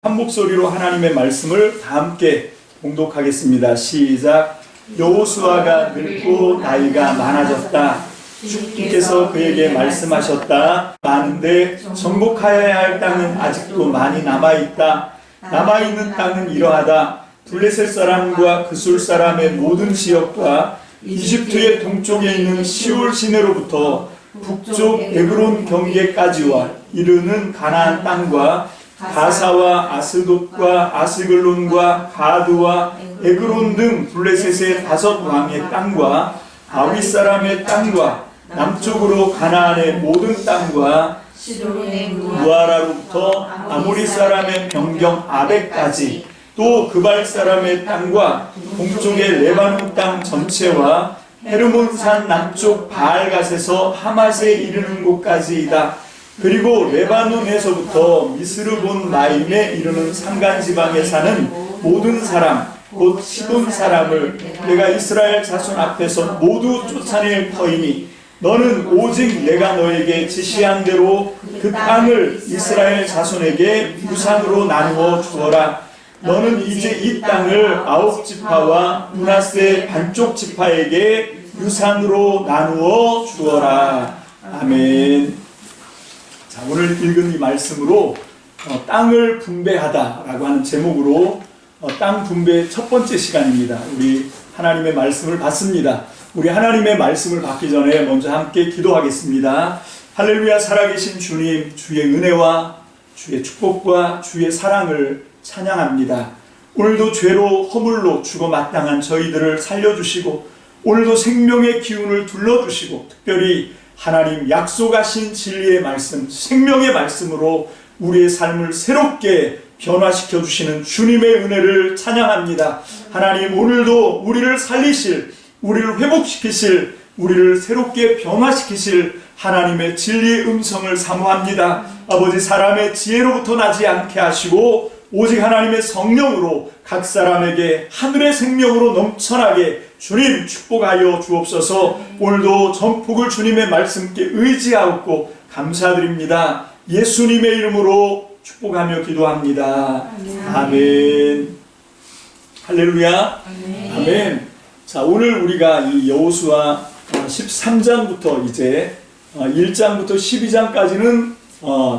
한 목소리로 하나님의 말씀을 다 함께 봉독하겠습니다. 시작. 여호수아가 늙고 나이가 많아졌다. 주께서 그에게 말씀하셨다. 많은데 정복하여야 할 땅은 아직도 많이 남아있다. 남아있는 땅은 이러하다. 블레셋 사람과 그술 사람의 모든 지역과 이집트의 동쪽에 있는 시올 시내로부터 북쪽 에그론 경계까지와 이르는 가나안 땅과 가사와 아스돗과 아스글론과 가드와 에그론 등 블레셋의 5 왕의 땅과 아윗 사람의 땅과 남쪽으로 가나안의 모든 땅과 무아라로부터 아모리 사람의 변경 아벡까지 또 그발 사람의 땅과 동쪽의 레바논 땅 전체와 헤르몬산 남쪽 바알갓에서 하맛에 이르는 곳까지이다. 그리고 레바논에서부터 미스르본 마임에 이르는 산간지방에 사는 모든 사람 곧 시돈 사람을 내가 이스라엘 자손 앞에서 모두 쫓아낼 터이니 너는 오직 내가 너에게 지시한 대로 그 땅을 이스라엘 자손에게 유산으로 나누어 주어라. 너는 이제 이 땅을 9 지파와 므낫세 반쪽 지파에게 유산으로 나누어 주어라. 아멘. 자, 오늘 읽은 이 말씀으로 땅을 분배하다라고 하는 제목으로 땅 분배 첫 번째 시간입니다. 우리 하나님의 말씀을 받습니다. 우리 하나님의 말씀을 받기 전에 먼저 함께 기도하겠습니다. 할렐루야. 살아계신 주님, 주의 은혜와 주의 축복과 주의 사랑을 찬양합니다. 오늘도 죄로 허물로 죽어 마땅한 저희들을 살려주시고 오늘도 생명의 기운을 둘러주시고 특별히 하나님 약속하신 진리의 말씀, 생명의 말씀으로 우리의 삶을 새롭게 변화시켜 주시는 주님의 은혜를 찬양합니다. 하나님 오늘도 우리를 살리실, 우리를 회복시키실, 우리를 새롭게 변화시키실 하나님의 진리의 음성을 사모합니다. 아버지 사람의 지혜로부터 나지 않게 하시고 오직 하나님의 성령으로 각 사람에게 하늘의 생명으로 넘쳐나게 주님 축복하여 주옵소서. 오늘도 전폭을 주님의 말씀께 의지하옵고 감사드립니다. 예수님의 이름으로 축복하며 기도합니다. 아멘. 할렐루야. 아멘. 자, 오늘 우리가 이 여호수아 13장부터 이제 1장부터 12장까지는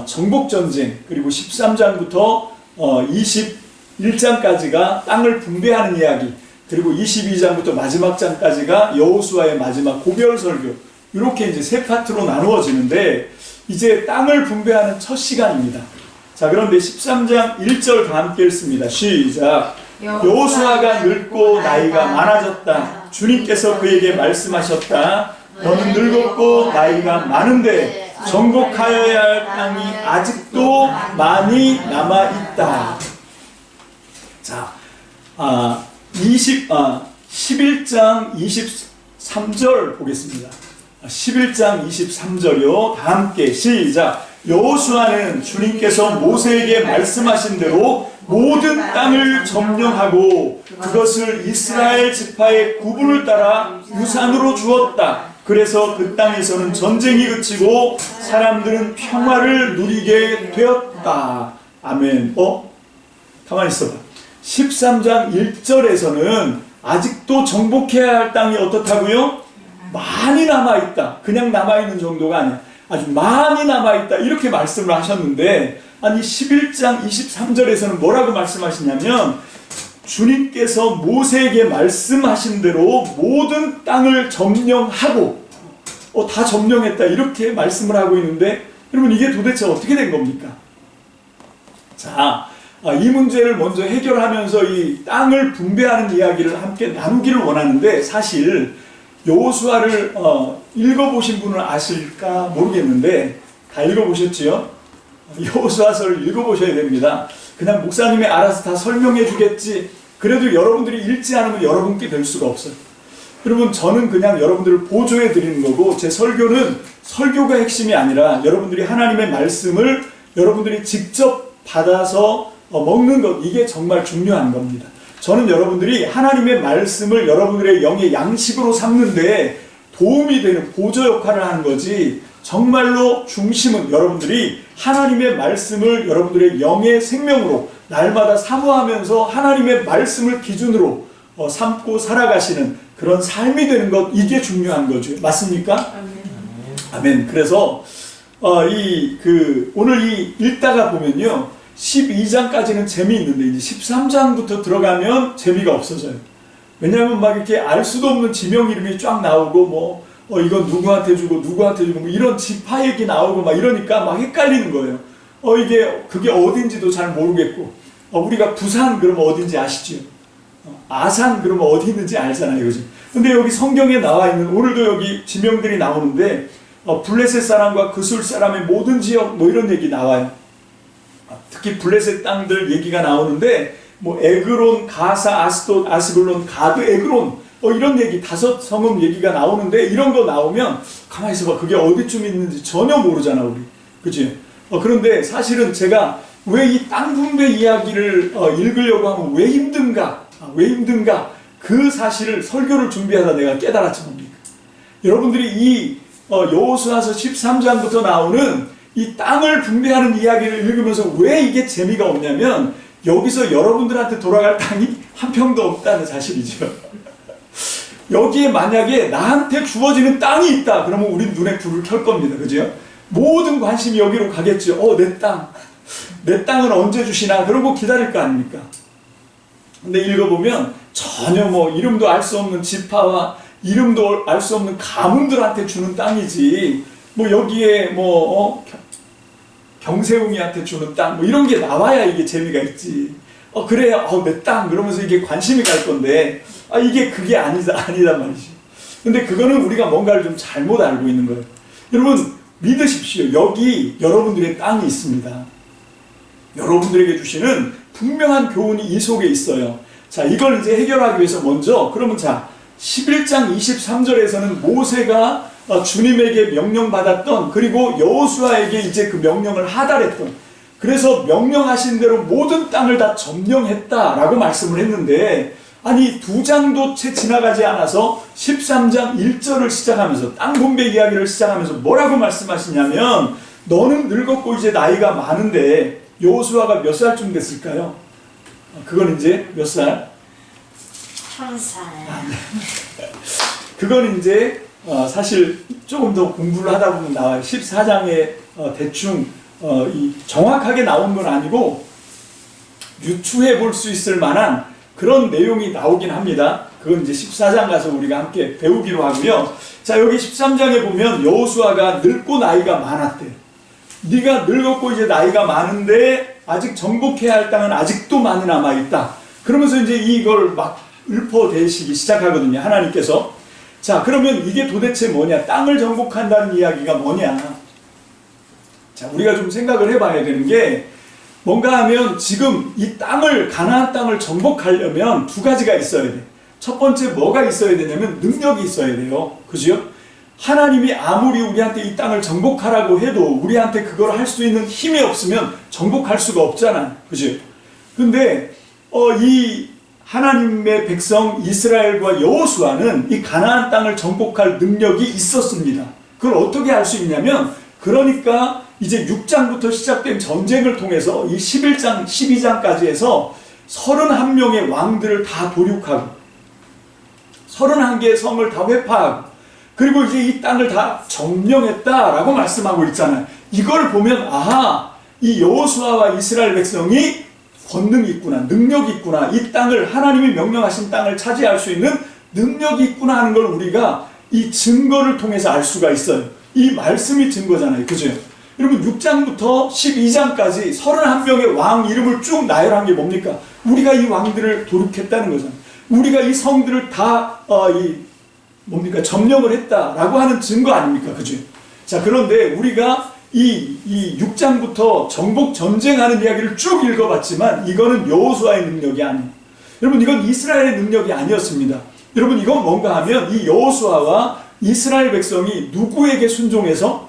정복전쟁, 그리고 13장부터 21장까지가 땅을 분배하는 이야기, 그리고 22장부터 마지막 장까지가 여호수아의 마지막 고별설교, 이렇게 이제 3파트로 나누어지는데 이제 땅을 분배하는 첫 시간입니다. 자, 그런데 13장 1절 다 함께 읽습니다. 시작. 여호수아가 늙고 나이가 많아졌다. 주님께서 그에게 말씀하셨다. 너는 늙었고 나이가 많은데 정복하여야 할 땅이 아직도 많이 남아있다. 자, 11장 23절 보겠습니다. 11장 23절이요. 다 함께 시작. 여호수아는 주님께서 모세에게 말씀하신 대로 모든 땅을 점령하고 그것을 이스라엘 지파의 구분을 따라 유산으로 주었다. 그래서 그 땅에서는 전쟁이 그치고 사람들은 평화를 누리게 되었다. 아멘. 가만히 있어봐. 13장 1절에서는 아직도 정복해야 할 땅이 어떻다고요? 많이 남아있다. 그냥 남아있는 정도가 아니야. 아주 많이 남아있다. 이렇게 말씀을 하셨는데, 아니 11장 23절에서는 뭐라고 말씀하시냐면 주님께서 모세에게 말씀하신 대로 모든 땅을 점령하고 다 점령했다. 이렇게 말씀을 하고 있는데 여러분 이게 도대체 어떻게 된 겁니까? 자, 이 문제를 먼저 해결하면서 이 땅을 분배하는 이야기를 함께 나누기를 원하는데 사실 여호수아를 읽어보신 분은 아실까 모르겠는데 다 읽어보셨지요? 여호수아서를 읽어보셔야 됩니다. 그냥 목사님이 알아서 다 설명해 주겠지. 그래도 여러분들이 읽지 않으면 여러분께 될 수가 없어요. 여러분 저는 그냥 여러분들을 보조해 드리는 거고 제 설교는 설교가 핵심이 아니라 여러분들이 하나님의 말씀을 여러분들이 직접 받아서 먹는 것, 이게 정말 중요한 겁니다. 저는 여러분들이 하나님의 말씀을 여러분들의 영의 양식으로 삼는 데 도움이 되는 보조 역할을 하는 거지 정말로 중심은 여러분들이 하나님의 말씀을 여러분들의 영의 생명으로 날마다 사모하면서 하나님의 말씀을 기준으로 삼고 살아가시는 그런 삶이 되는 것, 이게 중요한 거죠. 맞습니까? 아멘. 그래서 오늘 읽다가 보면요, 12장까지는 재미있는데 이제 13장부터 들어가면 재미가 없어져요. 왜냐하면 막 이렇게 알 수도 없는 지명 이름이 쫙 나오고 이건 누구한테 주고 누구한테 주고 이런 지파 얘기 나오고 막 이러니까 막 헷갈리는 거예요. 그게 어딘지도 잘 모르겠고, 우리가 부산 그러면 어딘지 아시죠? 아산 그러면 어디 있는지 알잖아요, 그죠? 근데 여기 성경에 나와 있는, 오늘도 여기 지명들이 나오는데 블레셋 사람과 그술 사람의 모든 지역 이런 얘기 나와요. 특히 블레셋 땅들 얘기가 나오는데 에그론, 가사, 아스돗, 아스글론, 가드, 에그론 이런 얘기 5성읍 얘기가 나오는데, 이런 거 나오면 가만히 있어봐, 그게 어디쯤 있는지 전혀 모르잖아 우리, 그치? 그런데 사실은 제가 왜 이 땅 분배 이야기를 읽으려고 하면 왜 힘든가, 그 사실을 설교를 준비하다 내가 깨달았지 뭡니까? 여러분들이 이 여호수아서 13장부터 나오는 이 땅을 분배하는 이야기를 읽으면서 왜 이게 재미가 없냐면, 여기서 여러분들한테 돌아갈 땅이 한 평도 없다는 사실이죠. 여기에 만약에 나한테 주어지는 땅이 있다 그러면 우린 눈에 불을 켤 겁니다, 그죠? 모든 관심이 여기로 가겠죠. 내 땅은 언제 주시나 그러고 기다릴 거 아닙니까? 근데 읽어보면 전혀 이름도 알 수 없는 지파와 이름도 알 수 없는 가문들한테 주는 땅이지, 여기에 경세웅이한테 주는 땅 이런 게 나와야 이게 재미가 있지. 그래, 내 땅 그러면서 이게 관심이 갈 건데, 그게 아니단 말이지. 근데 그거는 우리가 뭔가를 좀 잘못 알고 있는 거예요. 여러분 믿으십시오. 여기 여러분들의 땅이 있습니다. 여러분들에게 주시는 분명한 교훈이 이 속에 있어요. 자, 이걸 이제 해결하기 위해서 먼저, 그러면 11장 23절에서는 모세가 주님에게 명령받았던, 그리고 여호수아에게 이제 그 명령을 하달했던, 그래서 명령하신 대로 모든 땅을 다 점령했다라고 말씀을 했는데, 아니 2장도 채 지나가지 않아서 13장 1절을 시작하면서 땅 분배 이야기를 시작하면서 뭐라고 말씀하시냐면, 너는 늙었고 이제 나이가 많은데, 여호수아가 몇 살쯤 됐을까요? 그건 이제 몇 살? 1000살. 그건 이제 사실 조금 더 공부를 하다 보면 나와요. 14장에 대충 정확하게 나온 건 아니고 유추해 볼 수 있을 만한 그런 내용이 나오긴 합니다. 그건 이제 14장 가서 우리가 함께 배우기로 하고요. 자, 여기 13장에 보면 여호수아가 늙고 나이가 많았대. 네가 늙었고 이제 나이가 많은데 아직 정복해야 할 땅은 아직도 많이 남아있다. 그러면서 이제 이걸 막 읊어대시기 시작하거든요, 하나님께서. 자, 그러면 이게 도대체 뭐냐? 땅을 정복한다는 이야기가 뭐냐? 자, 우리가 좀 생각을 해봐야 되는 게, 뭔가 하면 지금 이 땅을, 가나안 땅을 정복하려면 2가지가 있어야 돼. 첫 번째 뭐가 있어야 되냐면 능력이 있어야 돼요. 그죠? 하나님이 아무리 우리한테 이 땅을 정복하라고 해도 우리한테 그걸 할 수 있는 힘이 없으면 정복할 수가 없잖아요. 그죠? 근데 이 하나님의 백성 이스라엘과 여호수아는 이 가나안 땅을 정복할 능력이 있었습니다. 그걸 어떻게 알 수 있냐면, 그러니까 이제 6장부터 시작된 전쟁을 통해서 이 11장, 12장까지 해서 31명의 왕들을 다 도륙하고 31개의 성을 다 회파하고, 그리고 이제 이 땅을 다 점령했다라고 말씀하고 있잖아요. 이걸 보면 이 여호수아와 이스라엘 백성이 권능이 있구나, 능력이 있구나, 이 땅을, 하나님이 명령하신 땅을 차지할 수 있는 능력이 있구나 하는 걸 우리가 이 증거를 통해서 알 수가 있어요. 이 말씀이 증거잖아요, 그죠? 여러분 6장부터 12장까지 31명의 왕 이름을 쭉 나열한 게 뭡니까? 우리가 이 왕들을 도륙했다는 거잖아요. 우리가 이 성들을 다 점령을 했다라고 하는 증거 아닙니까? 그죠? 자, 그런데 우리가 이 6장부터 정복 전쟁하는 이야기를 쭉 읽어봤지만 이거는 여호수아의 능력이 아니에요. 여러분, 이건 이스라엘의 능력이 아니었습니다. 여러분, 이건 뭔가 하면 이 여호수아와 이스라엘 백성이 누구에게 순종해서?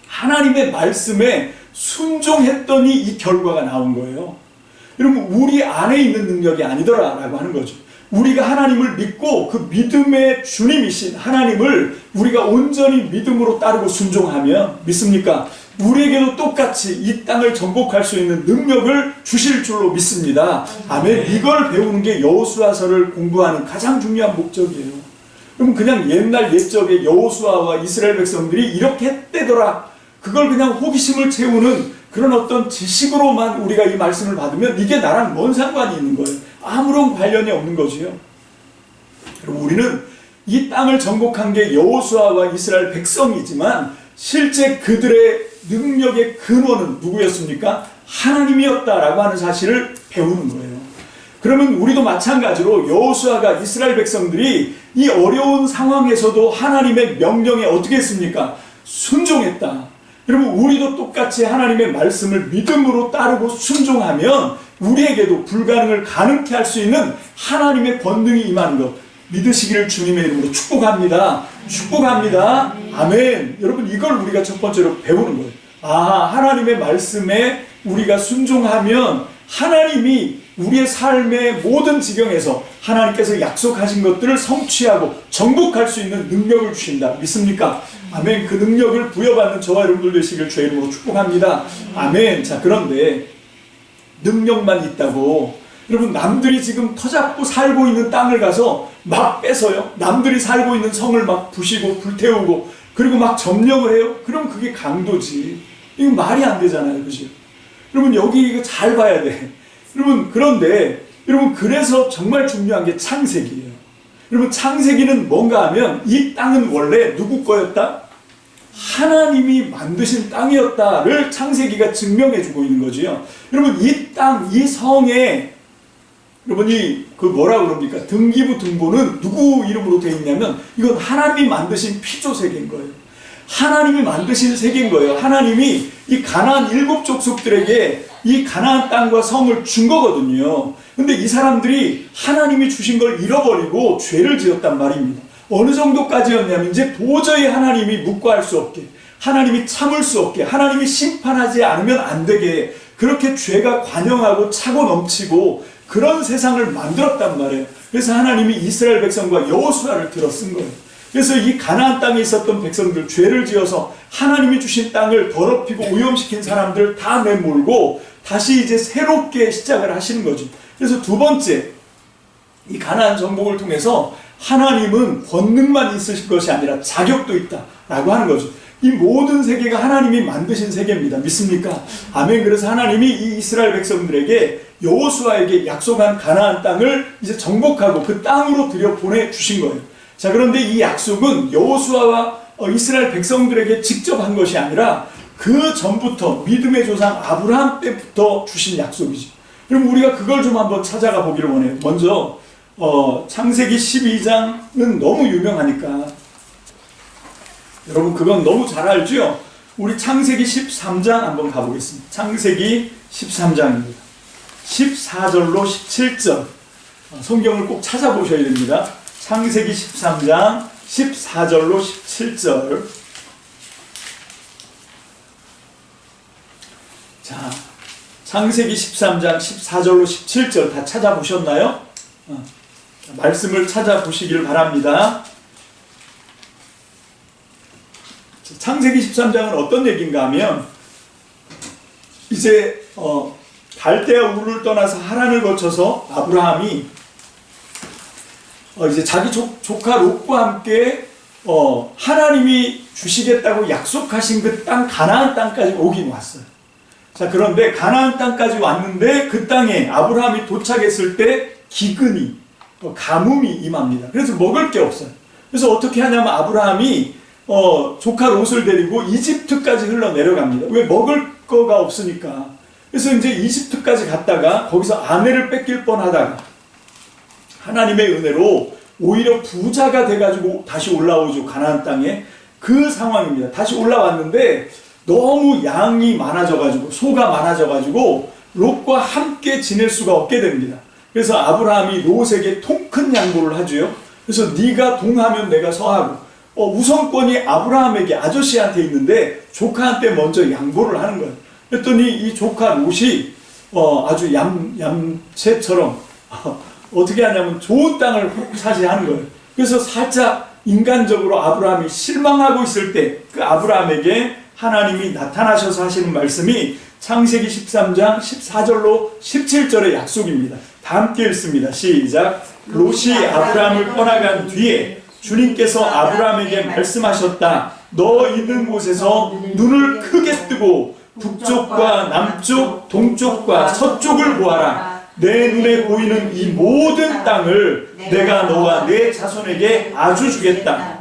하나님의 말씀에 순종했더니 이 결과가 나온 거예요. 여러분, 우리 안에 있는 능력이 아니더라라고 하는 거죠. 우리가 하나님을 믿고 그 믿음의 주님이신 하나님을 우리가 온전히 믿음으로 따르고 순종하면, 믿습니까? 우리에게도 똑같이 이 땅을 정복할 수 있는 능력을 주실 줄로 믿습니다. 아멘. 이걸 배우는 게 여호수아서를 공부하는 가장 중요한 목적이에요. 그럼 그냥 옛날 옛적에 여호수아와 이스라엘 백성들이 이렇게 했대더라, 그걸 그냥 호기심을 채우는 그런 어떤 지식으로만 우리가 이 말씀을 받으면 이게 나랑 뭔 상관이 있는 거예요? 아무런 관련이 없는 거지요. 그럼 우리는 이 땅을 정복한 게 여호수아와 이스라엘 백성이지만 실제 그들의 능력의 근원은 누구였습니까? 하나님이었다라고 하는 사실을 배우는 거예요. 그러면 우리도 마찬가지로 여호수아가 이스라엘 백성들이 이 어려운 상황에서도 하나님의 명령에 어떻게 했습니까? 순종했다. 여러분, 우리도 똑같이 하나님의 말씀을 믿음으로 따르고 순종하면 우리에게도 불가능을 가능케 할 수 있는 하나님의 권능이 임하는 것 믿으시기를 주님의 이름으로 축복합니다. 축복합니다. 아멘. 여러분, 이걸 우리가 첫 번째로 배우는 거예요. 하나님의 말씀에 우리가 순종하면 하나님이 우리의 삶의 모든 지경에서 하나님께서 약속하신 것들을 성취하고 정복할 수 있는 능력을 주신다. 믿습니까? 아멘. 그 능력을 부여받는 저와 여러분들 되시길 주의 이름으로 축복합니다. 아멘. 자, 그런데 능력만 있다고 여러분, 남들이 지금 터잡고 살고 있는 땅을 가서 막 뺏어요. 남들이 살고 있는 성을 막 부시고 불태우고 그리고 막 점령을 해요. 그럼 그게 강도지. 이거 말이 안 되잖아요. 그죠? 여러분, 여기 이거 잘 봐야 돼. 여러분, 그런데 여러분, 그래서 정말 중요한 게 창세기예요. 여러분, 창세기는 뭔가 하면 이 땅은 원래 누구 거였다? 하나님이 만드신 땅이었다를 창세기가 증명해주고 있는 거지요. 여러분, 이 땅, 이 성에 여러분이 그 뭐라 그럽니까? 등기부 등본은 누구 이름으로 되어 있냐면 이건 하나님이 만드신 피조 세계인 거예요. 하나님이 만드신 세계인 거예요. 하나님이 이 가나안 7 족속들에게 이 가나안 땅과 성을 준 거거든요. 근데 이 사람들이 하나님이 주신 걸 잃어버리고 죄를 지었단 말입니다. 어느 정도까지였냐면 이제 도저히 하나님이 묵과할 수 없게, 하나님이 참을 수 없게, 하나님이 심판하지 않으면 안 되게 그렇게 죄가 관영하고 차고 넘치고 그런 세상을 만들었단 말이에요. 그래서 하나님이 이스라엘 백성과 여호수아를 들어 쓴 거예요. 그래서 이 가나안 땅에 있었던 백성들, 죄를 지어서 하나님이 주신 땅을 더럽히고 오염시킨 사람들 다 내몰고 다시 이제 새롭게 시작을 하시는 거죠. 그래서 두 번째, 이 가나안 정복을 통해서 하나님은 권능만 있으실 것이 아니라 자격도 있다라고 하는 거죠. 이 모든 세계가 하나님이 만드신 세계입니다. 믿습니까? 아멘. 그래서 하나님이 이 이스라엘 백성들에게 여호수아에게 약속한 가나안 땅을 이제 정복하고 그 땅으로 들여보내 주신 거예요. 자, 그런데 이 약속은 여호수아와 이스라엘 백성들에게 직접 한 것이 아니라 그 전부터 믿음의 조상 아브라함 때부터 주신 약속이죠. 그럼 우리가 그걸 좀 한번 찾아가 보기를 원해요. 먼저 창세기 12장은 너무 유명하니까 여러분 그건 너무 잘 알죠? 우리 창세기 13장 한번 가보겠습니다. 창세기 13장입니다. 14절로 17절 성경을 꼭 찾아보셔야 됩니다. 창세기 13장 14절로 17절. 자, 창세기 13장 14절로 17절 다 찾아보셨나요? 말씀을 찾아보시길 바랍니다. 창세기 13장은 어떤 얘기인가 하면 이제 갈대아 우르를 떠나서 하란을 거쳐서 아브라함이 이제 자기 조카 롯과 함께 하나님이 주시겠다고 약속하신 그 땅 가나안 땅까지 오긴 왔어요. 자, 그런데 가나안 땅까지 왔는데 그 땅에 아브라함이 도착했을 때 기근이 가뭄이 임합니다. 그래서 먹을 게 없어요. 그래서 어떻게 하냐면 아브라함이 조카 롯을 데리고 이집트까지 흘러내려갑니다. 왜? 먹을 거가 없으니까. 그래서 이제 이집트까지 갔다가 거기서 아내를 뺏길 뻔하다가 하나님의 은혜로 오히려 부자가 돼가지고 다시 올라오죠. 가나안 땅에. 그 상황입니다. 다시 올라왔는데 너무 양이 많아져가지고 소가 많아져가지고 롯과 함께 지낼 수가 없게 됩니다. 그래서 아브라함이 롯에게 통큰 양보를 하죠. 그래서 네가 동하면 내가 서하고 우선권이 아브라함에게 아저씨한테 있는데 조카한테 먼저 양보를 하는 거예요. 그랬더니 이 조카 롯이 아주 얌체처럼 어떻게 하냐면 좋은 땅을 차지하는 거예요. 그래서 살짝 인간적으로 아브라함이 실망하고 있을 때 그 아브라함에게 하나님이 나타나셔서 하시는 말씀이 창세기 13장 14절로 17절의 약속입니다. 다 함께 읽습니다. 시작. 롯이 아브라함을 떠나간 뒤에 주님께서 아브라함에게 말씀하셨다. 너 있는 곳에서 눈을 크게 뜨고 북쪽과 남쪽, 동쪽과 서쪽을 보아라. 내 눈에 보이는 이 모든 땅을 내가 너와 내 자손에게 아주 주겠다.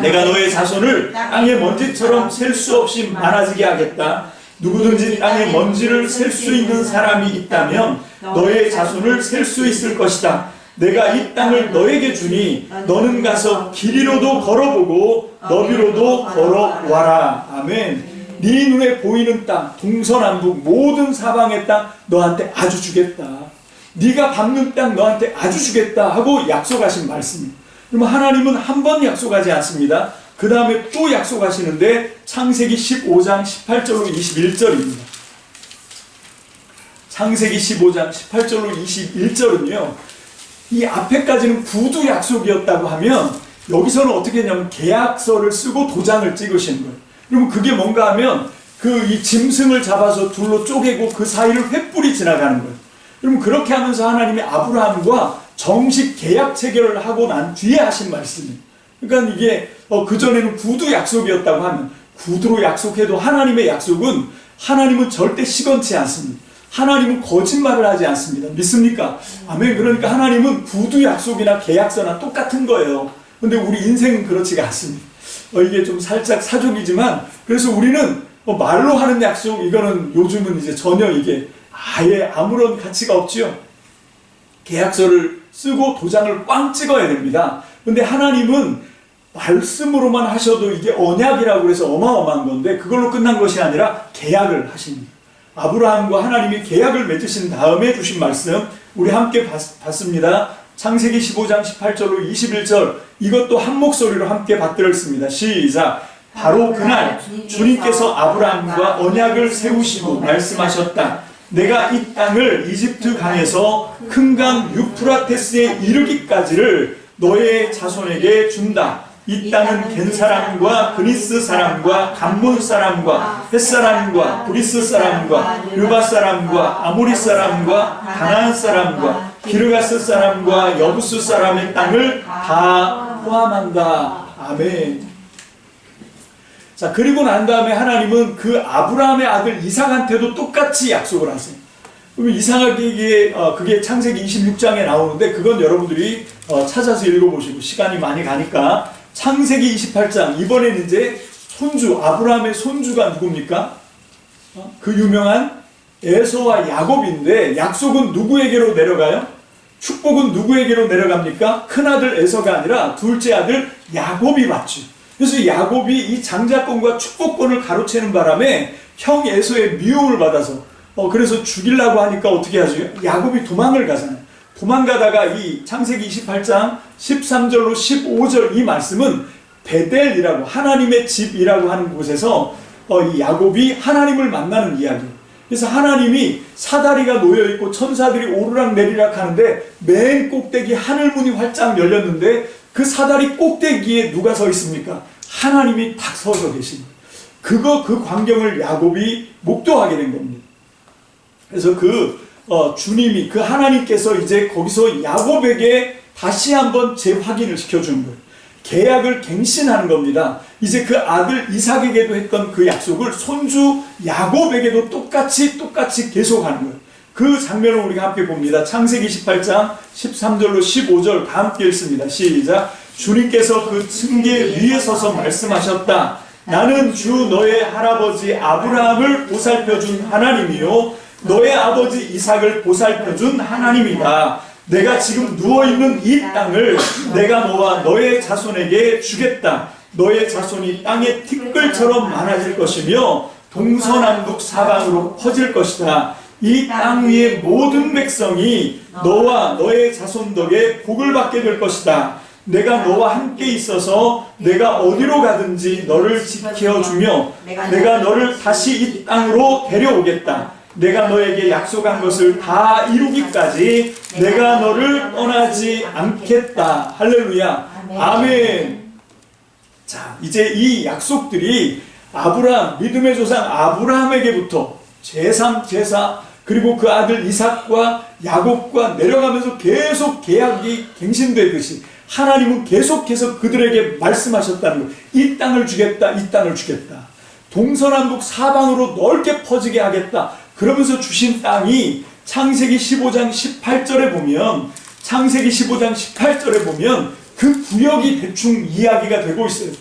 내가 너의 자손을 땅의 먼지처럼 셀 수 없이 많아지게 하겠다. 누구든지 땅의 먼지를 셀 수 있는 사람이 있다면 너의 자손을 셀 수 있을 것이다. 내가 이 땅을 너에게 주니 너는 가서 길이로도 걸어보고 너비로도 걸어와라. 아멘. 네 눈에 보이는 땅, 동서남북 모든 사방의 땅 너한테 아주 주겠다. 네가 밟는 땅 너한테 아주 주겠다 하고 약속하신 말씀입니다. 그러면 하나님은 한 번 약속하지 않습니다. 그 다음에 또 약속하시는데 창세기 15장 18절로 21절입니다. 창세기 15장 18절로 21절은요. 이 앞에까지는 구두 약속이었다고 하면 여기서는 어떻게 했냐면 계약서를 쓰고 도장을 찍으시는 거예요. 그러면 그게 뭔가 하면 그 이 짐승을 잡아서 둘로 쪼개고 그 사이를 횃불이 지나가는 거예요. 그러면 그렇게 하면서 하나님이 아브라함과 정식 계약 체결을 하고 난 뒤에 하신 말씀이에요. 그러니까 이게 그전에는 구두 약속이었다고 하면 구두로 약속해도 하나님의 약속은 하나님은 절대 시건치 않습니다. 하나님은 거짓말을 하지 않습니다. 믿습니까? 아멘. 그러니까 하나님은 구두 약속이나 계약서나 똑같은 거예요. 근데 우리 인생은 그렇지가 않습니다. 이게 좀 살짝 사족이지만 그래서 우리는 말로 하는 약속 이거는 요즘은 이제 전혀 이게 아예 아무런 가치가 없지요. 계약서를 쓰고 도장을 꽝 찍어야 됩니다. 근데 하나님은 말씀으로만 하셔도 이게 언약이라고 해서 어마어마한 건데 그걸로 끝난 것이 아니라 계약을 하십니다. 아브라함과 하나님이 계약을 맺으신 다음에 주신 말씀 우리 함께 봤습니다. 창세기 15장 18절로 21절 이것도 한 목소리로 함께 받들었습니다. 시작. 바로 그날 주님께서 아브라함과 언약을 세우시고 말씀하셨다. 내가 이 땅을 이집트 강에서 큰 강 유프라테스에 이르기까지를 너의 자손에게 준다. 이 땅은 겐 사람과 그니스 사람과 감몬 사람과 헷 사람과 브리스 사람과 르바 사람과 아모리 사람과 가나안 사람과 기르가스 사람과 여부스 사람의 땅을 다 포함한다. 아멘. 자, 그리고 난 다음에 하나님은 그 아브라함의 아들 이삭한테도 똑같이 약속을 하세요. 그러면 이삭에게 그게 창세기 26장에 나오는데 그건 여러분들이 찾아서 읽어보시고 시간이 많이 가니까 창세기 28장 이번에는 이제 손주 아브라함의 손주가 누굽니까? 그 유명한 에서와 야곱인데 약속은 누구에게로 내려가요? 축복은 누구에게로 내려갑니까? 큰아들 에서가 아니라 둘째 아들 야곱이 받죠. 그래서 야곱이 이 장자권과 축복권을 가로채는 바람에 형 에서의 미움을 받아서 그래서 죽이려고 하니까 어떻게 하죠? 야곱이 도망을 가잖아요. 도망가다가 이 창세기 28장 13절로 15절 이 말씀은 베델이라고 하나님의 집이라고 하는 곳에서 이 야곱이 하나님을 만나는 이야기예요. 그래서 하나님이 사다리가 놓여있고 천사들이 오르락 내리락 하는데 맨 꼭대기 하늘문이 활짝 열렸는데 그 사다리 꼭대기에 누가 서 있습니까? 하나님이 딱 서서 계십니다. 그 광경을 야곱이 목도하게 된 겁니다. 그래서 주님이 그 하나님께서 이제 거기서 야곱에게 다시 한번 재확인을 시켜주는 거예요. 계약을 갱신하는 겁니다. 이제 그 아들 이삭에게도 했던 그 약속을 손주 야곱에게도 똑같이 계속하는 거예요. 그 장면을 우리가 함께 봅니다. 창세기 28장 13절로 15절 다 함께 읽습니다. 시작. 주님께서 그 층계 위에 서서 말씀하셨다. 나는 주 너의 할아버지 아브라함을 보살펴준 하나님이요 너의 아버지 이삭을 보살펴준 하나님이다. 내가 지금 누워있는 이 땅을 내가 너와 너의 자손에게 주겠다. 너의 자손이 땅의 티끌처럼 많아질 것이며 동서남북 사방으로 퍼질 것이다. 이 땅 위의 모든 백성이 너와 너의 자손 덕에 복을 받게 될 것이다. 내가 너와 함께 있어서 내가 어디로 가든지 너를 지켜주며 내가 너를 다시 이 땅으로 데려오겠다. 내가 너에게 약속한 것을 다 이루기까지 내가 너를 떠나지 않겠다. 할렐루야. 아멘. 자, 이제 이 약속들이 아브라함, 믿음의 조상 아브라함에게부터 제3, 제4 그리고 그 아들 이삭과 야곱과 내려가면서 계속 계약이 갱신되듯이 하나님은 계속해서 그들에게 말씀하셨다는 거예요. 이 땅을 주겠다, 이 땅을 주겠다. 동서남북 사방으로 넓게 퍼지게 하겠다. 그러면서 주신 땅이 창세기 15장 18절에 보면 그 구역이 대충 이야기가 되고 있어요.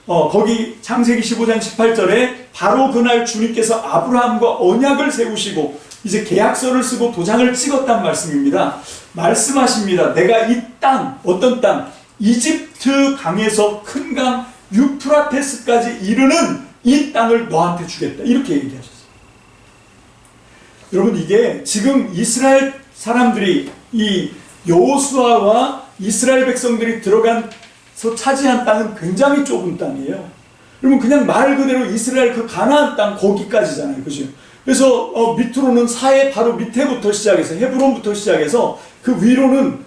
거기 창세기 15장 18절에 바로 그날 주님께서 아브라함과 언약을 세우시고 이제 계약서를 쓰고 도장을 찍었단 말씀입니다. 말씀하십니다. 내가 이 땅, 어떤 땅? 이집트 강에서 큰 강 유프라테스까지 이르는 이 땅을 너한테 주겠다. 이렇게 얘기하셨어요. 여러분, 이게 지금 이스라엘 사람들이 이 여호수아와 이스라엘 백성들이 들어가서 차지한 땅은 굉장히 좁은 땅이에요. 여러분, 그냥 말 그대로 이스라엘 그 가나안 땅 거기까지잖아요. 그죠? 그래서 밑으로는 사해 바로 밑에부터 시작해서 헤브론부터 시작해서 그 위로는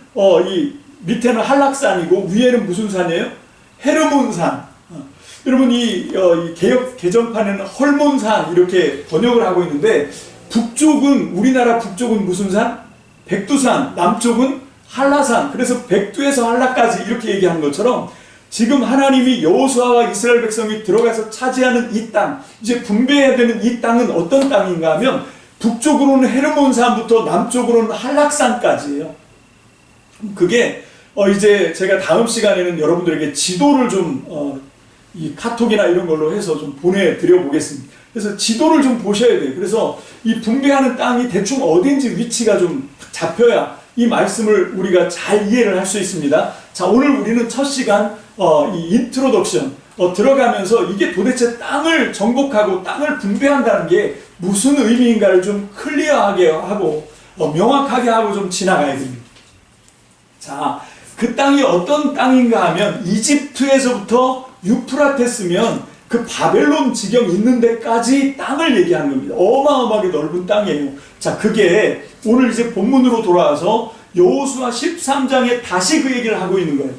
이 밑에는 한락산이고 위에는 무슨 산이에요? 헤르몬산. 여러분, 이 개역 개정판에는 헐몬산 이렇게 번역을 하고 있는데 북쪽은 우리나라 북쪽은 무슨 산? 백두산. 남쪽은 한라산. 그래서 백두에서 한라까지 이렇게 얘기한 것처럼 지금 하나님이 여호수아와 이스라엘 백성이 들어가서 차지하는 이 땅, 이제 분배해야 되는 이 땅은 어떤 땅인가 하면 북쪽으로는 헤르몬산부터 남쪽으로는 한락산까지예요. 그게 이제 제가 다음 시간에는 여러분들에게 지도를 좀 이 카톡이나 이런 걸로 해서 좀 보내드려 보겠습니다. 그래서 지도를 좀 보셔야 돼요. 그래서 이 분배하는 땅이 대충 어딘지 위치가 좀 잡혀야 이 말씀을 우리가 잘 이해를 할 수 있습니다. 자, 오늘 우리는 첫 시간 이 인트로덕션 들어가면서 이게 도대체 땅을 정복하고 땅을 분배한다는 게 무슨 의미인가를 좀 클리어하게 하고 명확하게 하고 좀 지나가야 됩니다. 자, 그 땅이 어떤 땅인가 하면 이집트에서부터 유프라테스면 그 바벨론 지경 있는 데까지 땅을 얘기하는 겁니다. 어마어마하게 넓은 땅이에요. 자, 그게 오늘 이제 본문으로 돌아와서 여호수아 13장에 다시 그 얘기를 하고 있는 거예요.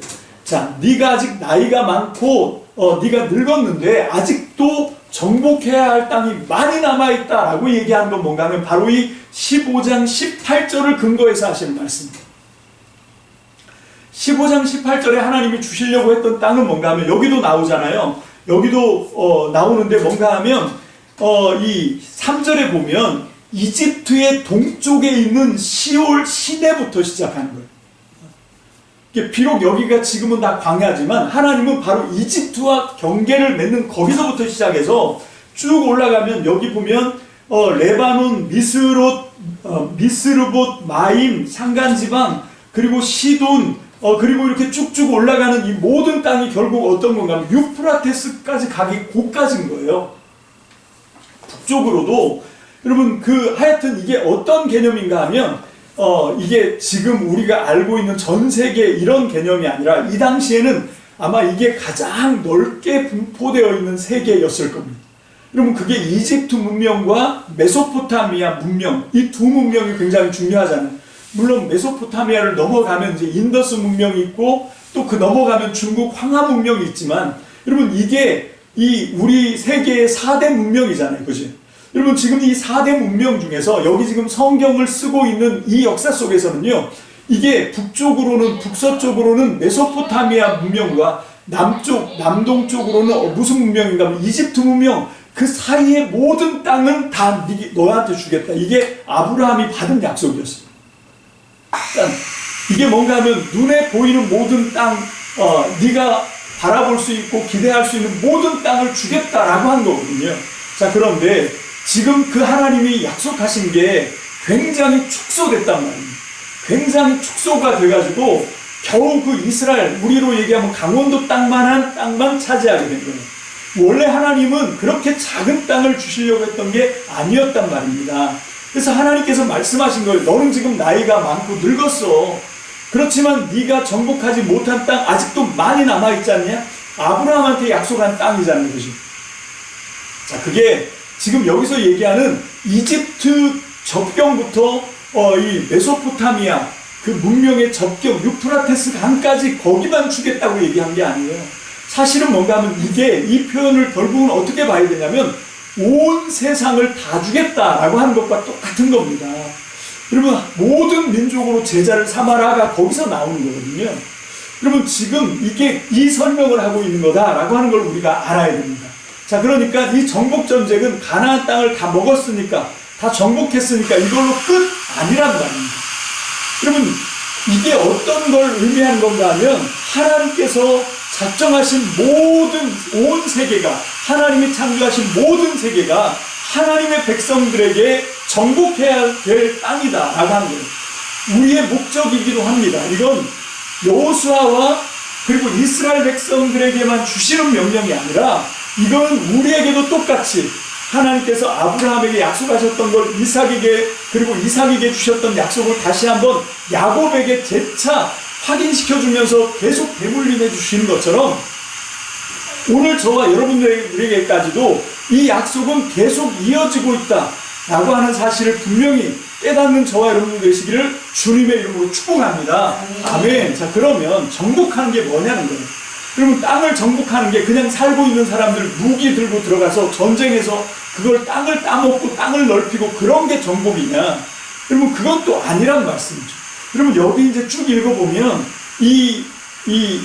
자, 네가 아직 나이가 많고 네가 늙었는데 아직도 정복해야 할 땅이 많이 남아있다라고 얘기하는 건 뭔가 하면 바로 이 15장 18절을 근거해서 하시는 말씀입니다. 15장 18절에 하나님이 주시려고 했던 땅은 뭔가 하면 여기도 나오잖아요. 여기도 나오는데 뭔가 하면 이 3절에 보면 이집트의 동쪽에 있는 시올 시내부터 시작하는 거예요. 비록 여기가 지금은 다 광야지만 하나님은 바로 이집트와 경계를 맺는 거기서부터 시작해서 쭉 올라가면 여기 보면 레바논, 미스르봇, 마임, 산간지방, 그리고 시돈, 그리고 이렇게 쭉쭉 올라가는 이 모든 땅이 결국 어떤 건가 하면 유프라테스까지 가기 고까지인 거예요. 북쪽으로도 여러분 하여튼 이게 어떤 개념인가 하면 이게 지금 우리가 알고 있는 전 세계 이런 개념이 아니라 이 당시에는 아마 이게 가장 넓게 분포되어 있는 세계였을 겁니다. 여러분, 그게 이집트 문명과 메소포타미아 문명, 이 두 문명이 굉장히 중요하잖아요. 물론 메소포타미아를 넘어가면 이제 인더스 문명이 있고 또 그 넘어가면 중국 황하 문명이 있지만 여러분, 이게 우리 세계의 4대 문명이잖아요. 그죠? 여러분, 지금 이 4대 문명 중에서 여기 지금 성경을 쓰고 있는 이 역사 속에서는요, 이게 북서쪽으로는 메소포타미아 문명과 남동쪽으로는 무슨 문명인가 하면 이집트 문명, 그 사이의 모든 땅은 다 너한테 주겠다. 이게 아브라함이 받은 약속이었어요. 그러니까 이게 뭔가 하면 눈에 보이는 모든 땅, 네가 바라볼 수 있고 기대할 수 있는 모든 땅을 주겠다라고 한 거거든요. 자, 그런데 지금 그 하나님이 약속하신 게 굉장히 축소됐단 말입니다. 굉장히 축소가 돼가지고 겨우 그 이스라엘, 우리로 얘기하면 강원도 땅만한 땅만 차지하게 된 거예요. 원래 하나님은 그렇게 작은 땅을 주시려고 했던 게 아니었단 말입니다. 그래서 하나님께서 말씀하신 거예요. 너는 지금 나이가 많고 늙었어. 그렇지만 네가 정복하지 못한 땅 아직도 많이 남아있지 않냐? 아브라함한테 약속한 땅이잖아요. 그죠? 자, 그게 지금 여기서 얘기하는 이집트 접경부터 이 메소포타미아 그 문명의 접경 유프라테스 강까지 거기만 주겠다고 얘기한 게 아니에요. 사실은 뭔가 하면 이 표현을 결국은 어떻게 봐야 되냐면 온 세상을 다 주겠다라고 하는 것과 똑같은 겁니다. 여러분, 모든 민족으로 제자를 삼아라가 거기서 나오는 거거든요. 여러분, 지금 이 설명을 하고 있는 거다라고 하는 걸 우리가 알아야 됩니다. 자, 그러니까 이 정복 전쟁은 가나안 땅을 다 먹었으니까, 다 정복했으니까 이걸로 끝 아니란 말입니다. 여러분, 이게 어떤 걸 의미하는 건가 하면 하나님께서 작정하신 온 세계가, 하나님이 창조하신 모든 세계가 하나님의 백성들에게 정복해야 될 땅이다라고 하는 거예요. 우리의 목적이기도 합니다. 이건 여호수아와 그리고 이스라엘 백성들에게만 주시는 명령이 아니라 이건 우리에게도 똑같이 하나님께서 아브라함에게 약속하셨던 걸 이삭에게, 그리고 이삭에게 주셨던 약속을 다시 한번 야곱에게 재차 확인시켜주면서 계속 대물림해 주시는 것처럼 오늘 저와 여러분들에게까지도 이 약속은 계속 이어지고 있다라고 하는 사실을 분명히 깨닫는 저와 여러분들 되시기를 주님의 이름으로 축복합니다. 아멘. 자, 그러면 정복하는 게 뭐냐는 거예요. 그러면 땅을 정복하는 게 그냥 살고 있는 사람들 무기 들고 들어가서 전쟁해서 그걸 땅을 따먹고 땅을 넓히고 그런 게 정복이냐? 여러분, 그건 또 아니란 말씀이죠. 여러분, 여기 이제 쭉 읽어보면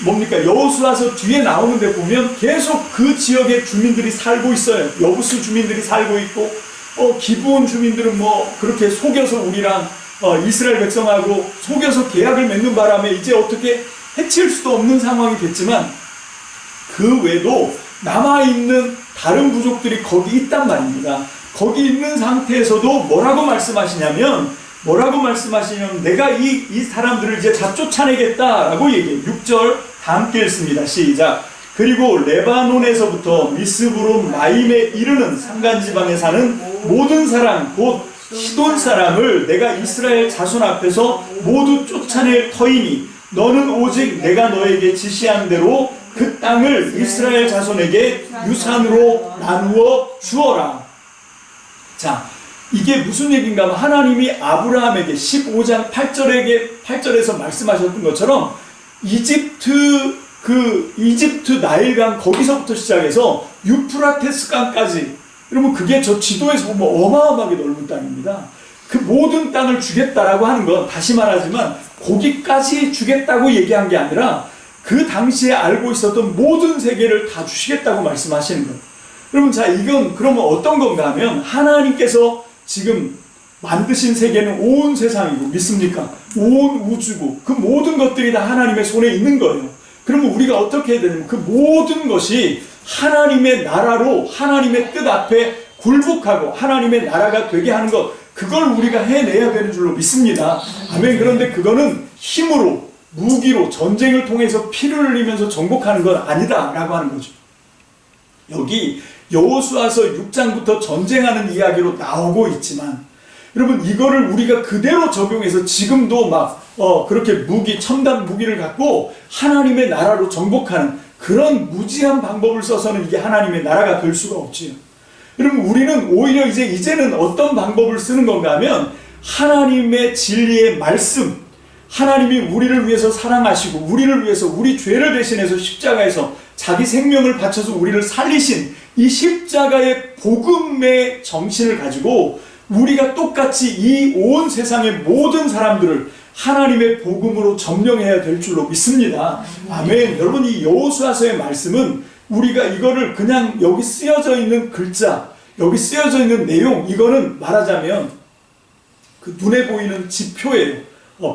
뭡니까? 여호수아서 뒤에 나오는데 보면 계속 그 지역의 주민들이 살고 있어요. 여부스 주민들이 살고 있고, 기브온 주민들은 뭐 그렇게 속여서 우리랑 이스라엘 백성하고 속여서 계약을 맺는 바람에 이제 어떻게 해칠 수도 없는 상황이 됐지만 그 외에도 남아있는 다른 부족들이 거기 있단 말입니다. 거기 있는 상태에서도 뭐라고 말씀하시냐면 내가 이 사람들을 이제 다 쫓아내겠다라고 얘기해요. 6절 다 함께 읽습니다. 시작. 그리고 레바논에서부터 미스브론 마임에 이르는 산간지방에 사는 모든 사람 곧 시돈 사람을 내가 이스라엘 자손 앞에서 모두 쫓아낼 터이니 너는 오직 내가 너에게 지시한 대로 그 땅을 이스라엘 자손에게 유산으로 나누어 주어라. 자, 이게 무슨 얘기인가 하면 하나님이 아브라함에게 15장 8절에서 말씀하셨던 것처럼 이집트 나일강 거기서부터 시작해서 유프라테스 강까지, 여러분 그게 저 지도에서 보면 어마어마하게 넓은 땅입니다. 그 모든 땅을 주겠다라고 하는 건 다시 말하지만 거기까지 주겠다고 얘기한 게 아니라 그 당시에 알고 있었던 모든 세계를 다 주시겠다고 말씀하시는 거예요. 여러분, 자, 이건 그러면 어떤 건가 하면 하나님께서 지금 만드신 세계는 온 세상이고, 믿습니까? 온 우주고 그 모든 것들이 다 하나님의 손에 있는 거예요. 그러면 우리가 어떻게 해야 되냐면 그 모든 것이 하나님의 나라로 하나님의 뜻 앞에 굴복하고 하나님의 나라가 되게 하는 것, 그걸 우리가 해내야 되는 줄로 믿습니다. 아멘. 그런데 그거는 힘으로, 무기로, 전쟁을 통해서 피를 흘리면서 정복하는 건 아니다라고 하는 거죠. 여기 여호수아서 6장부터 전쟁하는 이야기로 나오고 있지만 여러분, 이거를 우리가 그대로 적용해서 지금도 그렇게 첨단 무기를 갖고 하나님의 나라로 정복하는 그런 무지한 방법을 써서는 이게 하나님의 나라가 될 수가 없지요. 여러분, 우리는 오히려 이제는 어떤 방법을 쓰는 건가 하면 하나님의 진리의 말씀, 하나님이 우리를 위해서 사랑하시고 우리를 위해서 우리 죄를 대신해서 십자가에서 자기 생명을 바쳐서 우리를 살리신 이 십자가의 복음의 정신을 가지고 우리가 똑같이 이 온 세상의 모든 사람들을 하나님의 복음으로 점령해야 될 줄로 믿습니다. 아멘. 여러분, 이 여호수아서의 말씀은 우리가 이거를 그냥 여기 쓰여져 있는 글자, 여기 쓰여져 있는 내용, 이거는 말하자면 그 눈에 보이는 지표예요.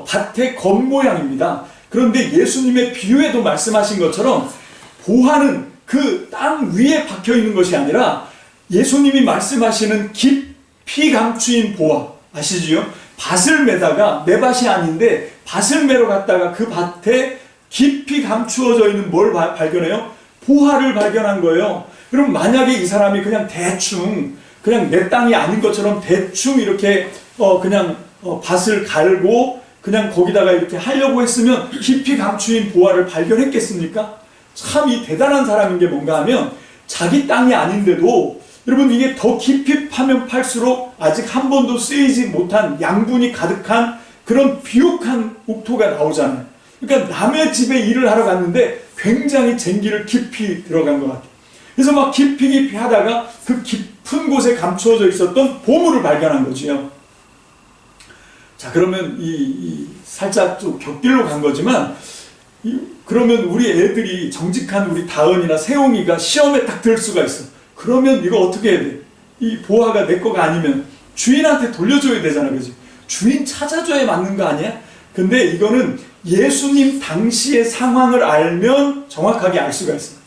밭의 겉모양입니다. 그런데 예수님의 비유에도 말씀하신 것처럼 보화는 그 땅 위에 박혀 있는 것이 아니라 예수님이 말씀하시는 깊이 감추인 보화, 아시지요? 밭을 매다가, 내 밭이 아닌데 밭을 매러 갔다가 그 밭에 깊이 감추어져 있는 뭘 발견해요? 보화를 발견한 거예요. 그럼 만약에 이 사람이 그냥 대충, 그냥 내 땅이 아닌 것처럼 대충 이렇게 밭을 갈고 그냥 거기다가 이렇게 하려고 했으면 깊이 감추인 보화를 발견했겠습니까? 참 이 대단한 사람인 게 뭔가 하면 자기 땅이 아닌데도 여러분, 이게 더 깊이 파면 팔수록 아직 한 번도 쓰이지 못한 양분이 가득한 그런 비옥한 옥토가 나오잖아요. 그러니까 남의 집에 일을 하러 갔는데 굉장히 쟁기를 깊이 들어간 것 같아요. 그래서 막 깊이 하다가 그 깊은 곳에 감추어져 있었던 보물을 발견한 거지요. 자, 그러면 살짝 좀 격길로 간 거지만, 그러면 우리 애들이 정직한 우리 다은이나 세용이가 시험에 딱 들 수가 있어. 그러면 이거 어떻게 해야 돼? 이 보화가 내 거가 아니면 주인한테 돌려줘야 되잖아, 그지? 주인 찾아줘야 맞는 거 아니야? 근데 이거는 예수님 당시의 상황을 알면 정확하게 알 수가 있어요.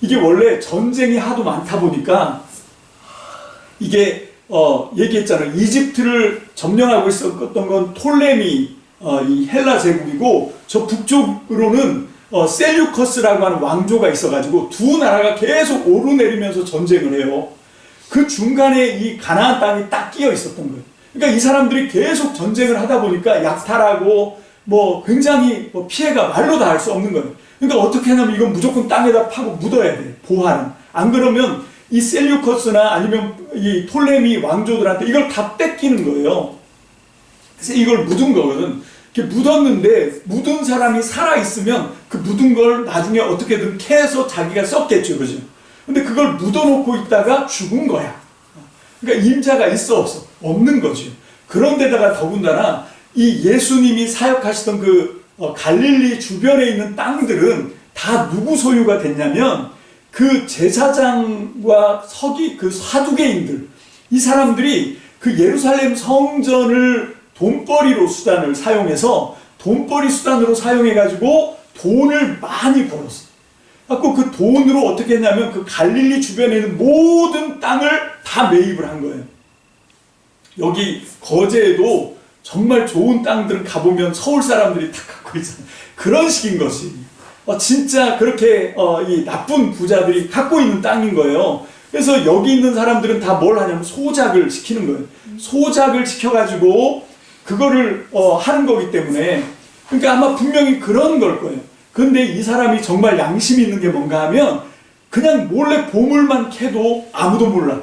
이게 원래 전쟁이 하도 많다 보니까 이게 얘기했잖아요. 이집트를 점령하고 있었던 건 톨레미 이 헬라 제국이고, 저 북쪽으로는 셀류커스라고 하는 왕조가 있어가지고 두 나라가 계속 오르내리면서 전쟁을 해요. 그 중간에 이 가나안 땅이 딱 끼어 있었던 거예요. 그러니까 이 사람들이 계속 전쟁을 하다 보니까 약탈하고 뭐 굉장히 피해가 말로 다 할 수 없는 거예요. 그러니까 어떻게 하냐면 이건 무조건 땅에다 파고 묻어야 돼, 보화는. 안 그러면 이 셀류커스나 아니면 이 톨레미 왕조들한테 이걸 다 뺏기는 거예요. 그래서 이걸 묻은 거거든. 이렇게 묻었는데 묻은 사람이 살아있으면 그 묻은 걸 나중에 어떻게든 캐서 자기가 썼겠죠, 그죠? 근데 그걸 묻어놓고 있다가 죽은 거야. 그러니까 임자가 있어 없어? 없는 거죠. 그런데다가 더군다나 이 예수님이 사역하시던 그 갈릴리 주변에 있는 땅들은 다 누구 소유가 됐냐면 그 제사장과 서기 그 사두개인들, 이 사람들이 그 예루살렘 성전을 돈벌이로 수단을 사용해서 돈벌이 수단으로 사용해가지고 돈을 많이 벌었어. 그래서 그 돈으로 어떻게 했냐면 그 갈릴리 주변에 있는 모든 땅을 다 매입을 한 거예요. 여기 거제에도 정말 좋은 땅들을 가보면 서울 사람들이 다 갖고 있잖아요. 그런 식인 것이. 진짜 그렇게 이 나쁜 부자들이 갖고 있는 땅인 거예요. 그래서 여기 있는 사람들은 다 뭘 하냐면 소작을 시키는 거예요. 소작을 시켜가지고 그거를 하는 거기 때문에, 그러니까 아마 분명히 그런 걸 거예요. 근데 이 사람이 정말 양심이 있는 게 뭔가 하면 그냥 몰래 보물만 캐도 아무도 몰라.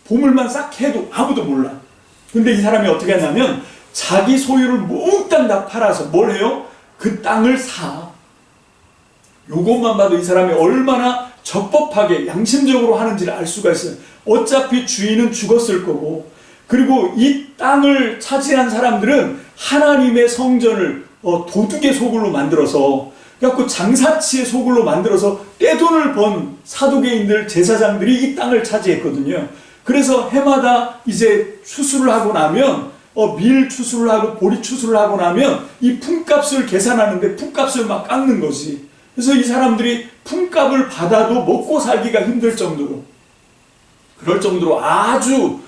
보물만 싹 캐도 아무도 몰라. 근데 이 사람이 어떻게 하냐면 자기 소유를 몽땅 다 팔아서 뭘 해요? 그 땅을 사. 요것만 봐도 이 사람이 얼마나 적법하게 양심적으로 하는지를 알 수가 있어요. 어차피 주인은 죽었을 거고, 그리고 이 땅을 차지한 사람들은 하나님의 성전을 도둑의 소굴로 만들어서, 그래갖고 장사치의 소굴로 만들어서 떼돈을 번 사두개인들, 제사장들이 이 땅을 차지했거든요. 그래서 해마다 이제 추수를 하고 나면 밀 추수를 하고 보리 추수를 하고 나면 이 품값을 계산하는데 품값을 막 깎는 거지. 그래서 이 사람들이 품값을 받아도 먹고 살기가 힘들 정도로, 그럴 정도로 아주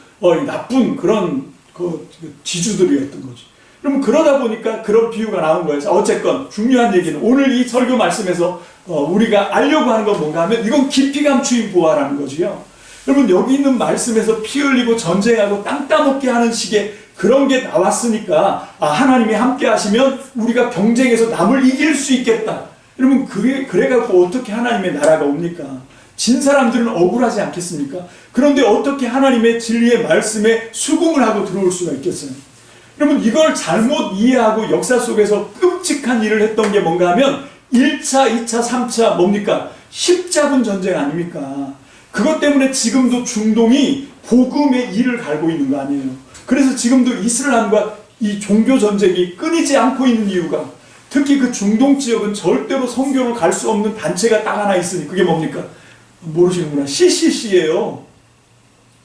나쁜 그런 지주들이었던 거죠. 그럼 그러다 보니까 그런 비유가 나온 거예요. 어쨌건 중요한 얘기는 오늘 이 설교 말씀에서 우리가 알려고 하는 건 뭔가 하면 이건 깊이 감추인 보화라는 거지요. 여러분, 여기 있는 말씀에서 피 흘리고 전쟁하고 땅 따먹게 하는 식의 그런 게 나왔으니까 하나님이 함께 하시면 우리가 경쟁에서 남을 이길 수 있겠다. 여러분, 그래갖고 어떻게 하나님의 나라가 옵니까? 진 사람들은 억울하지 않겠습니까? 그런데 어떻게 하나님의 진리의 말씀에 수긍을 하고 들어올 수가 있겠어요? 여러분, 이걸 잘못 이해하고 역사 속에서 끔찍한 일을 했던 게 뭔가 하면 1차, 2차, 3차 뭡니까? 십자군 전쟁 아닙니까? 그것 때문에 지금도 중동이 복음의 일을 갈고 있는 거 아니에요? 그래서 지금도 이슬람과 이 종교 전쟁이 끊이지 않고 있는 이유가, 특히 그 중동 지역은 절대로 선교를 갈 수 없는 단체가 딱 하나 있으니 그게 뭡니까? 모르시는구나. CCC예요.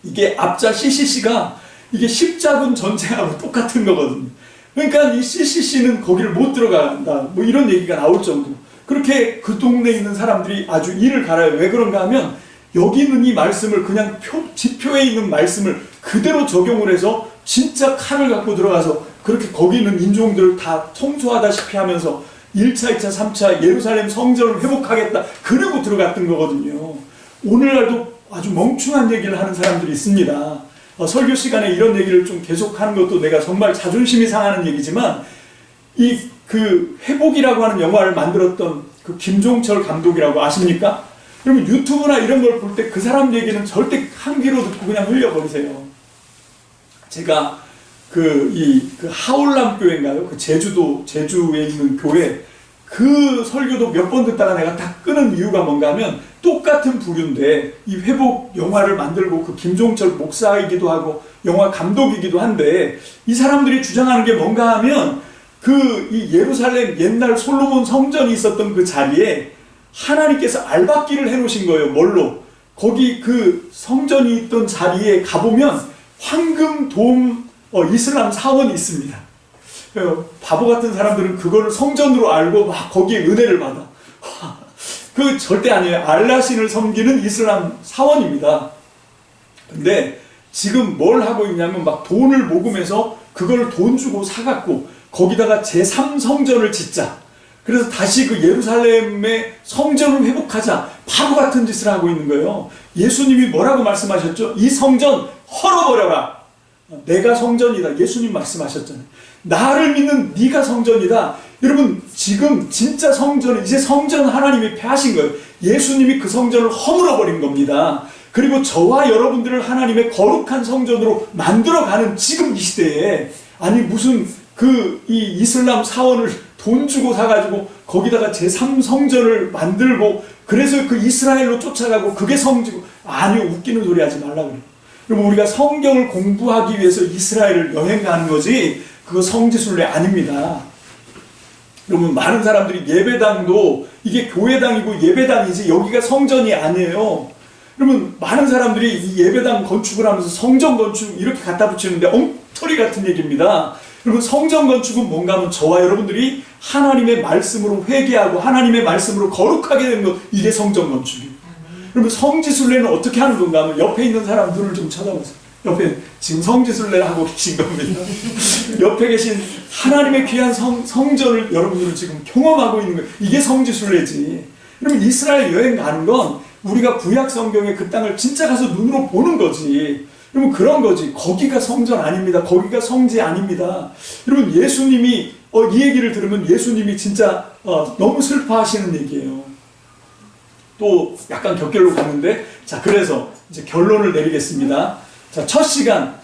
이게 앞자 CCC가 이게 십자군 전쟁하고 똑같은 거거든요. 그러니까 이 CCC는 거기를 못 들어간다, 뭐 이런 얘기가 나올 정도로 그렇게 그 동네에 있는 사람들이 아주 이를 갈아요. 왜 그런가 하면 여기 있는 이 말씀을 그냥 지표에 있는 말씀을 그대로 적용을 해서 진짜 칼을 갖고 들어가서 그렇게 거기 있는 인종들을 다 청소하다시피 하면서 1차, 2차, 3차 예루살렘 성전을 회복하겠다, 그러고 들어갔던 거거든요. 오늘날도 아주 멍청한 얘기를 하는 사람들이 있습니다. 설교 시간에 이런 얘기를 좀 계속하는 것도 내가 정말 자존심이 상하는 얘기지만, 그 회복이라고 하는 영화를 만들었던 그 김종철 감독이라고 아십니까? 그러면 유튜브나 이런 걸 볼 때 그 사람 얘기는 절대 한 귀로 듣고 그냥 흘려버리세요. 제가 그 하올람 교회인가요? 그 제주에 있는 교회 그 설교도 몇 번 듣다가 내가 다 끄는 이유가 뭔가 하면 똑같은 부류인데 이 회복 영화를 만들고 그 김종철 목사이기도 하고 영화 감독이기도 한데 이 사람들이 주장하는 게 뭔가 하면 이 예루살렘 옛날 솔로몬 성전이 있었던 그 자리에 하나님께서 알박기를 해놓으신 거예요. 뭘로? 거기 그 성전이 있던 자리에 가보면 황금 돔 이슬람 사원이 있습니다. 바보 같은 사람들은 그거를 성전으로 알고 막 거기에 은혜를 받아. 그 절대 아니에요. 알라신을 섬기는 이슬람 사원입니다. 근데 지금 뭘 하고 있냐면 막 돈을 모금해서 그걸 돈 주고 사갖고 거기다가 제3성전을 짓자. 그래서 다시 그 예루살렘의 성전을 회복하자. 바보 같은 짓을 하고 있는 거예요. 예수님이 뭐라고 말씀하셨죠? 이 성전 헐어버려라. 내가 성전이다. 예수님 말씀하셨잖아요. 나를 믿는 네가 성전이다. 여러분 지금 진짜 성전은 이제 성전 하나님이 폐하신 거예요. 예수님이 그 성전을 허물어버린 겁니다. 그리고 저와 여러분들을 하나님의 거룩한 성전으로 만들어가는 지금 이 시대에 아니 무슨 이 이슬람 사원을 돈 주고 사가지고 거기다가 제3성전을 만들고 그래서 그 이스라엘로 쫓아가고 그게 성지고 아니요 웃기는 소리 하지 말라 그래요. 여러분 우리가 성경을 공부하기 위해서 이스라엘을 여행 가는 거지 그거 성지순례 아닙니다. 여러분 많은 사람들이 예배당도 이게 교회당이고 예배당이지 여기가 성전이 아니에요. 여러분 많은 사람들이 이 예배당 건축을 하면서 성전 건축 이렇게 갖다 붙이는데 엉터리 같은 얘기입니다. 여러분 성전 건축은 뭔가 하면 저와 여러분들이 하나님의 말씀으로 회개하고 하나님의 말씀으로 거룩하게 되는 것 이게 성전 건축이에요. 여러분 성지순례는 어떻게 하는 건가 하면 옆에 있는 사람 눈을 좀 쳐다보세요. 옆에 지금 성지순례를 하고 계신 겁니다. 옆에 계신 하나님의 귀한 성전을 여러분들은 지금 경험하고 있는 거예요. 이게 성지순례지. 여러분 이스라엘 여행 가는 건 우리가 구약 성경에 그 땅을 진짜 가서 눈으로 보는 거지. 여러분 그런 거지. 거기가 성전 아닙니다. 거기가 성지 아닙니다. 여러분 예수님이 이 얘기를 들으면 예수님이 진짜 너무 슬퍼하시는 얘기예요. 또 약간 격결로 가는데 자 그래서 이제 결론을 내리겠습니다. 자 첫 시간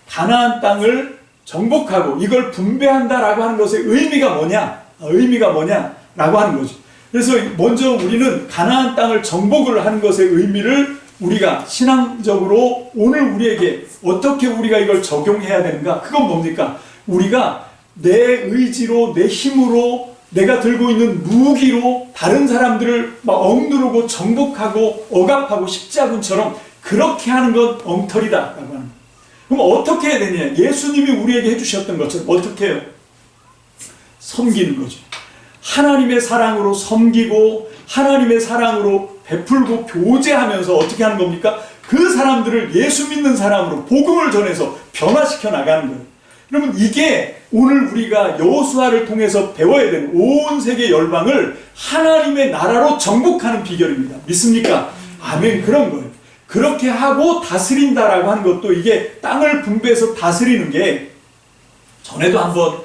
가나안 땅을 정복하고 이걸 분배한다라고 하는 것의 의미가 뭐냐라고 하는 거죠. 그래서 먼저 우리는 가나안 땅을 정복을 하는 것의 의미를 우리가 신앙적으로 오늘 우리에게 어떻게 우리가 이걸 적용해야 되는가? 그건 뭡니까? 우리가 내 의지로 내 힘으로 내가 들고 있는 무기로 다른 사람들을 막 억누르고 정복하고 억압하고 십자군처럼 그렇게 하는 건 엉터리다라고 하는 거예요. 그럼 어떻게 해야 되냐? 예수님이 우리에게 해주셨던 것처럼 어떻게 해요? 섬기는 거죠. 하나님의 사랑으로 섬기고 하나님의 사랑으로 베풀고 교제하면서 어떻게 하는 겁니까? 그 사람들을 예수 믿는 사람으로 복음을 전해서 변화시켜 나가는 거예요. 여러분 이게 오늘 우리가 여호수아를 통해서 배워야 되는 온 세계 열방을 하나님의 나라로 정복하는 비결입니다. 믿습니까? 아멘. 그런 거예요. 그렇게 하고 다스린다라고 하는 것도 이게 땅을 분배해서 다스리는 게 전에도 한번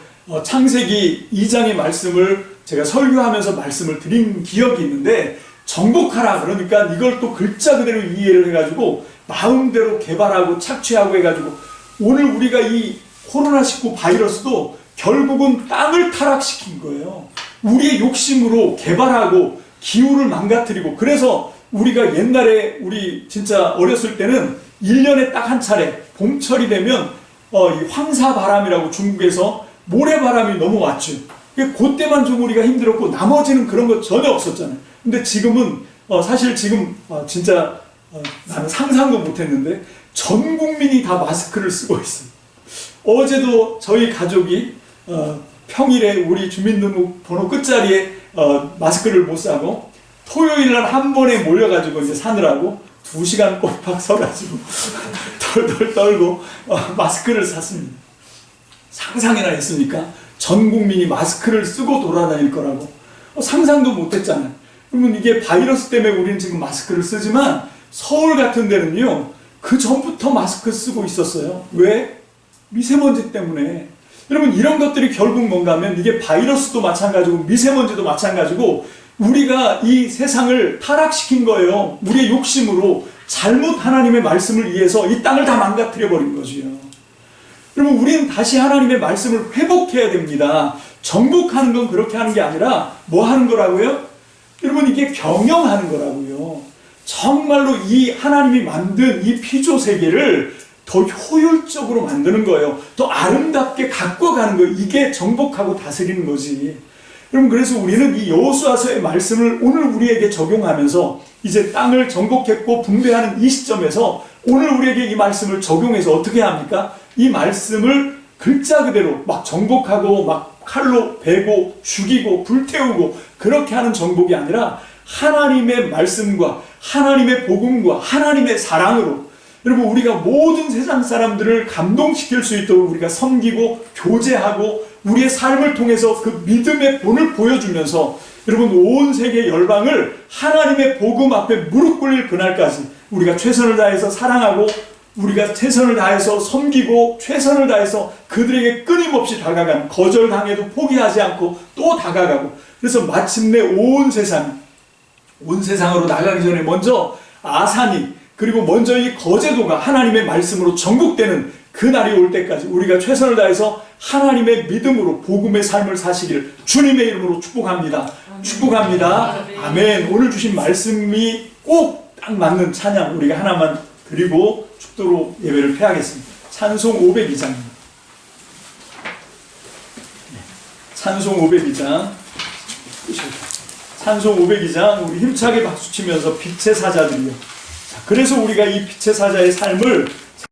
창세기 2장의 말씀을 제가 설교하면서 말씀을 드린 기억이 있는데 정복하라 그러니까 이걸 또 글자 그대로 이해를 해가지고 마음대로 개발하고 착취하고 해가지고 오늘 우리가 이 코로나19 바이러스도 결국은 땅을 타락시킨 거예요. 우리의 욕심으로 개발하고 기후를 망가뜨리고 그래서 우리가 옛날에 우리 진짜 어렸을 때는 1년에 딱 한 차례 봄철이 되면 이 황사바람이라고 중국에서 모래바람이 넘어왔죠. 그때만 좀 우리가 힘들었고 나머지는 그런 거 전혀 없었잖아요. 근데 지금은 사실 지금 진짜 나는 상상도 못했는데 전 국민이 다 마스크를 쓰고 있어요. 어제도 저희 가족이 평일에 우리 주민등록번호 끝자리에 마스크를 못 사고 토요일날 한 번에 몰려가지고 이제 사느라고 2시간 꼬박 서가지고 덜덜 떨고 마스크를 샀습니다. 상상이나 했습니까? 전 국민이 마스크를 쓰고 돌아다닐 거라고 상상도 못했잖아요. 그러면 이게 바이러스 때문에 우리는 지금 마스크를 쓰지만 서울 같은 데는요 그 전부터 마스크 쓰고 있었어요. 왜? 미세먼지 때문에. 여러분 이런 것들이 결국 뭔가 하면 이게 바이러스도 마찬가지고 미세먼지도 마찬가지고 우리가 이 세상을 타락시킨 거예요. 우리의 욕심으로 잘못 하나님의 말씀을 위해서 이 땅을 다 망가뜨려 버린 거지요. 여러분 우리는 다시 하나님의 말씀을 회복해야 됩니다. 정복하는 건 그렇게 하는 게 아니라 뭐 하는 거라고요? 여러분 이게 경영하는 거라고요. 정말로 이 하나님이 만든 이 피조 세계를 더 효율적으로 만드는 거예요. 더 아름답게 갖고 가는 거예요. 이게 정복하고 다스리는 거지. 여러분 그래서 우리는 이 여호수아서의 말씀을 오늘 우리에게 적용하면서 이제 땅을 정복했고 분배하는 이 시점에서 오늘 우리에게 이 말씀을 적용해서 어떻게 합니까? 이 말씀을 글자 그대로 막 정복하고 막 칼로 베고 죽이고 불태우고 그렇게 하는 정복이 아니라 하나님의 말씀과 하나님의 복음과 하나님의 사랑으로 여러분 우리가 모든 세상 사람들을 감동시킬 수 있도록 우리가 섬기고 교제하고 우리의 삶을 통해서 그 믿음의 본을 보여주면서 여러분 온 세계 열방을 하나님의 복음 앞에 무릎 꿇릴 그날까지 우리가 최선을 다해서 사랑하고 우리가 최선을 다해서 섬기고 최선을 다해서 그들에게 끊임없이 다가가는 거절당해도 포기하지 않고 또 다가가고 그래서 마침내 온 세상으로 나가기 전에 먼저 아산이 그리고 먼저 이 거제도가 하나님의 말씀으로 전국되는 그 날이 올 때까지 우리가 최선을 다해서 하나님의 믿음으로 복음의 삶을 사시길 주님의 이름으로 축복합니다. 축복합니다. 아멘. 오늘 주신 말씀이 꼭 딱 맞는 찬양 우리가 하나만 드리고 축도로 예배를 폐하겠습니다. 찬송 502장입니다. 찬송 502장 찬송 502장 우리 힘차게 박수치면서 빛의 사자들이요. 그래서 우리가 이 빛의 사자의 삶을